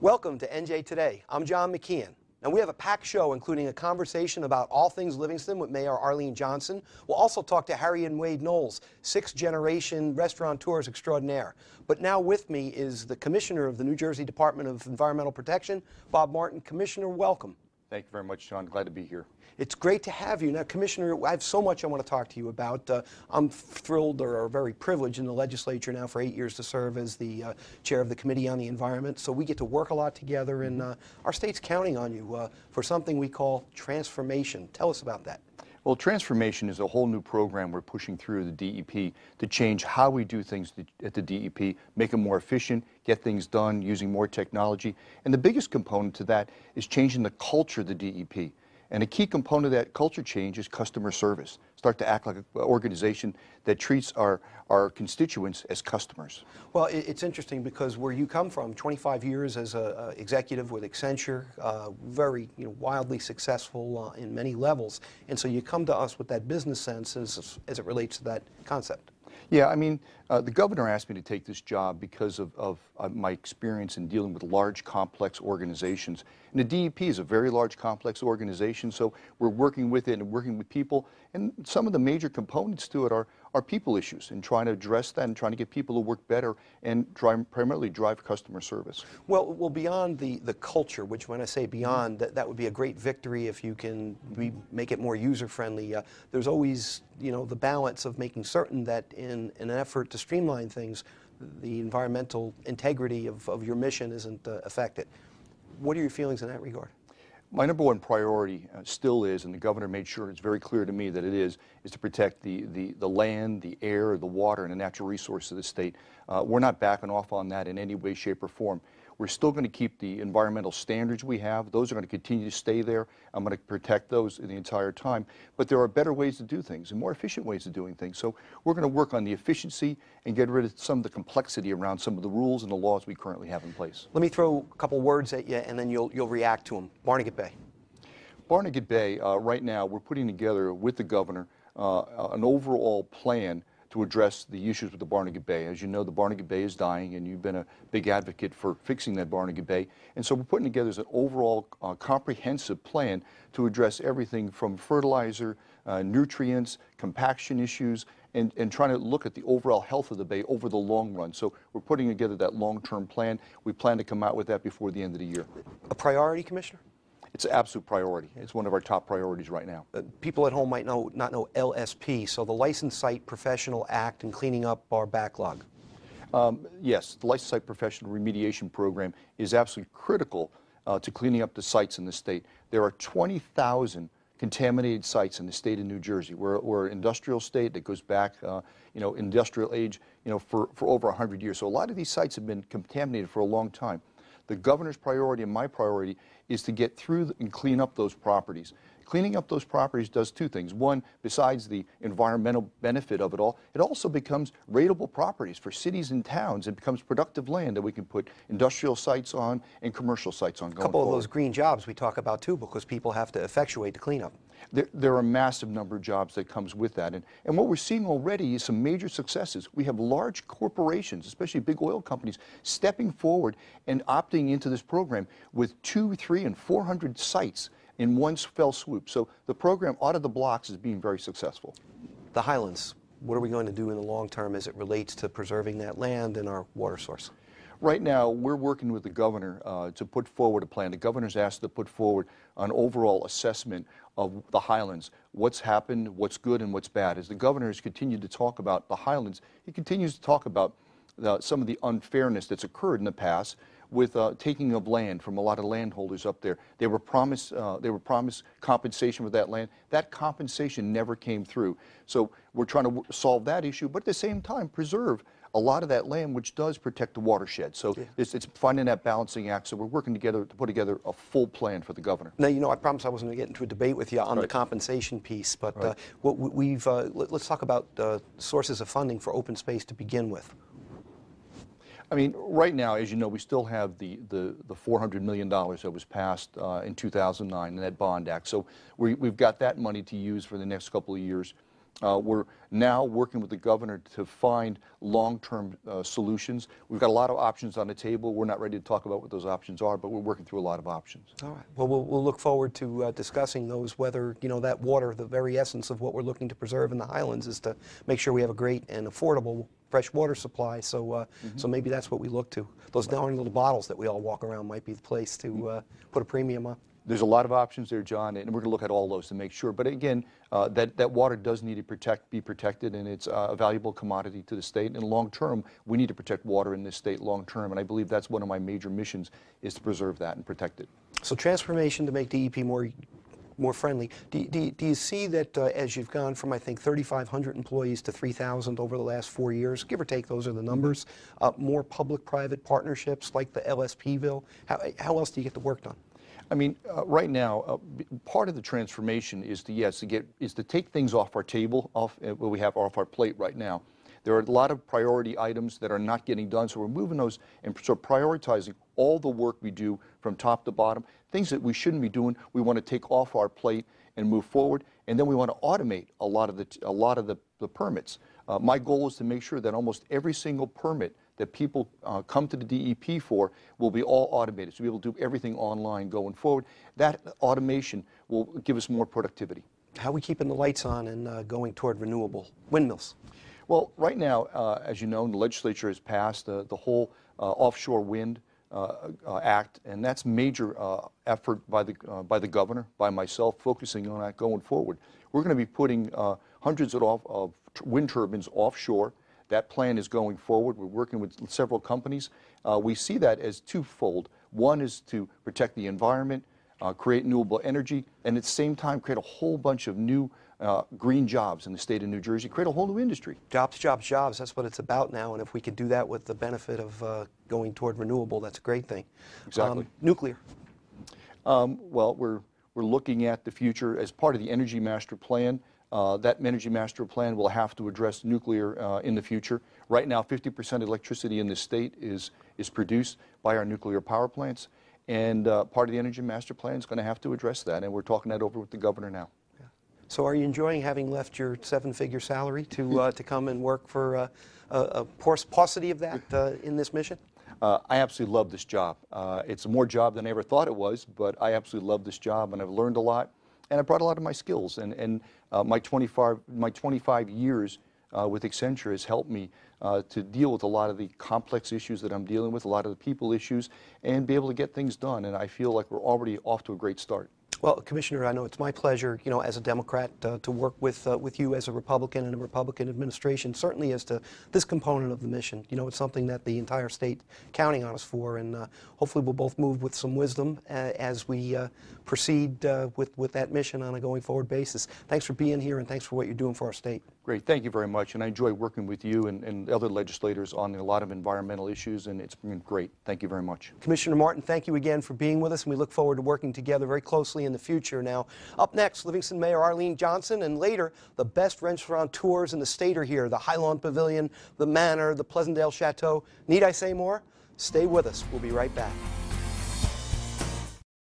Welcome to NJ Today. I'm John McKeon. Now we have a packed show including a conversation about all things Livingston with Mayor Arlene Johnson. We'll also talk to Harry and Wade Knowles, sixth-generation restaurateurs extraordinaire. But now with me is the Commissioner of the New Jersey Department of Environmental Protection, Bob Martin. Commissioner, welcome. Thank you very much, John. Glad to be here. It's great to have you. Now, Commissioner, I have so much I want to talk to you about. I'm thrilled or very privileged in the legislature now for 8 years to serve as the chair of the Committee on the Environment. So we get to work a lot together, and our state's counting on you for something we call transformation. Tell us about that. Well, transformation is a whole new program we're pushing through the DEP to change how we do things at the DEP, make it more efficient, get things done using more technology. And the biggest component to that is changing the culture of the DEP. And a key component of that culture change is customer service. Start to act like an organization that treats our constituents as customers. Well, it's interesting because where you come from, 25 years as an executive with Accenture, very wildly successful in many levels. And so you come to us with that business sense as it relates to that concept. Yeah, I mean, the governor asked me to take this job because of my experience in dealing with large, complex organizations. And the DEP is a very large, complex organization, so we're working with it and working with people. And some of the major components to it are people issues and trying to address that and trying to get people to work better and primarily drive customer service. Well, beyond the culture, which when I say beyond, that would be a great victory if you can make it more user-friendly. There's always, the balance of making certain that in an effort to streamline things, the environmental integrity of your mission isn't affected. What are your feelings in that regard? My number one priority still is, and the governor made sure it's very clear to me that it is to protect the land, the air, the water, and the natural resources of the state. We're not backing off on that in any way, shape, or form. We're still going to keep the environmental standards we have. Those are going to continue to stay there. I'm going to protect those the entire time. But there are better ways to do things and more efficient ways of doing things. So we're going to work on the efficiency and get rid of some of the complexity around some of the rules and the laws we currently have in place. Let me throw a couple words at you, and then you'll react to them. Barnegat Bay. Barnegat Bay, right now, we're putting together with the governor an overall plan to address the issues with the Barnegat Bay. As you know, the Barnegat Bay is dying, and you've been a big advocate for fixing that Barnegat Bay. And so we're putting together an overall comprehensive plan to address everything from fertilizer, nutrients, compaction issues, and trying to look at the overall health of the bay over the long run. So we're putting together that long-term plan. We plan to come out with that before the end of the year. A priority, Commissioner? It's an absolute priority. It's one of our top priorities right now. People at home might not know LSP, so the Licensed Site Professional Act and cleaning up our backlog. Yes, the Licensed Site Professional Remediation Program is absolutely critical to cleaning up the sites in the state. There are 20,000 contaminated sites in the state of New Jersey. We're an industrial state that goes back, industrial age, for over 100 years. So a lot of these sites have been contaminated for a long time. The governor's priority and my priority is to get through and clean up those properties. Cleaning up those properties does two things. One, besides the environmental benefit of it all, it also becomes rateable properties for cities and towns. It becomes productive land that we can put industrial sites on and commercial sites on going forward. A couple of those green jobs we talk about too, because people have to effectuate the cleanup. There are a massive number of jobs that comes with that. And what we're seeing already is some major successes. We have large corporations, especially big oil companies, stepping forward and opting into this program with 200, 300, and 400 sites in one fell swoop. So the program out of the blocks is being very successful. The Highlands, what are we going to do in the long term as it relates to preserving that land and our water source? Right now, we're working with the governor to put forward a plan. The governor's asked to put forward an overall assessment of the Highlands, what's happened, what's good, and what's bad. As the governor has continued to talk about the Highlands, he continues to talk about some of the unfairness that's occurred in the past with taking of land from a lot of landholders up there. They were promised compensation for that land. That compensation never came through. So we're trying to solve that issue, but at the same time preserve a lot of that land which does protect the watershed. So it's finding that balancing act. So we're working together to put together a full plan for the governor. Now, I promised I wasn't going to get into a debate with you on the compensation piece, but let's talk about sources of funding for open space to begin with. I mean, right now, as you know, we still have the $400 million that was passed in 2009 in that Bond Act. So we've got that money to use for the next couple of years. We're now working with the governor to find long-term solutions. We've got a lot of options on the table. We're not ready to talk about what those options are, but we're working through a lot of options. All right. Well, we'll look forward to discussing those, whether, that water, the very essence of what we're looking to preserve in the Highlands, is to make sure we have a great and affordable fresh water supply. So, so maybe that's what we look to. Those darn little bottles that we all walk around might be the place to put a premium on. There's a lot of options there, John, and we're going to look at all those to make sure. But again, that water does need to be protected, and it's a valuable commodity to the state. And long term, we need to protect water in this state long term, and I believe that's one of my major missions, is to preserve that and protect it. So transformation to make DEP more friendly. Do you see that as you've gone from, I think, 3,500 employees to 3,000 over the last 4 years, give or take, those are the numbers, more public-private partnerships like the LSP bill? How else do you get the work done? I mean, right now, part of the transformation is to take things off our table, what we have off our plate right now. There are a lot of priority items that are not getting done, so we're moving those and sort of prioritizing all the work we do from top to bottom. Things that we shouldn't be doing, we want to take off our plate and move forward, and then we want to automate a lot of the permits. My goal is to make sure that almost every single permit that people come to the DEP for will be all automated, so we'll be able to do everything online going forward. That automation will give us more productivity. How are we keeping the lights on and going toward renewable windmills? Well, right now, as you know, the legislature has passed the whole offshore wind Act, and that's major effort by the governor, by myself, focusing on that going forward. We're going to be putting hundreds of wind turbines offshore. That plan is going forward. We're working with several companies. We see that as twofold. One is to protect the environment, create renewable energy, and at the same time create a whole bunch of new green jobs in the state of New Jersey, create a whole new industry. Jobs, jobs, jobs, that's what it's about now, and if we could do that with the benefit of going toward renewable, that's a great thing. Exactly. Nuclear. Well, we're looking at the future as part of the Energy Master Plan. That Energy Master Plan will have to address nuclear in the future. Right now, 50% of electricity in the state is produced by our nuclear power plants, and part of the Energy Master Plan is going to have to address that, and we're talking that over with the governor now. Yeah. So are you enjoying having left your 7-figure salary to come and work for a paucity of that in this mission? I absolutely love this job. It's more job than I ever thought it was, but I absolutely love this job, and I've learned a lot. And I brought a lot of my skills, and my 25 years with Accenture has helped me to deal with a lot of the complex issues that I'm dealing with, a lot of the people issues, and be able to get things done. And I feel like we're already off to a great start. Well, Commissioner, I know it's my pleasure, as a Democrat, to work with you as a Republican and a Republican administration, certainly as to this component of the mission. It's something that the entire state counting on us for, and hopefully we'll both move with some wisdom as we proceed with that mission on a going forward basis. Thanks for being here, and thanks for what you're doing for our state. Great. Thank you very much, and I enjoy working with you and other legislators on a lot of environmental issues, and it's been great. Thank you very much. Commissioner Martin, thank you again for being with us, and we look forward to working together very closely in the future. Now, up next, Livingston Mayor Arlene Johnson, and later, the best restaurateurs in the state are here, the Highland Pavilion, the Manor, the Pleasantdale Chateau. Need I say more? Stay with us. We'll be right back.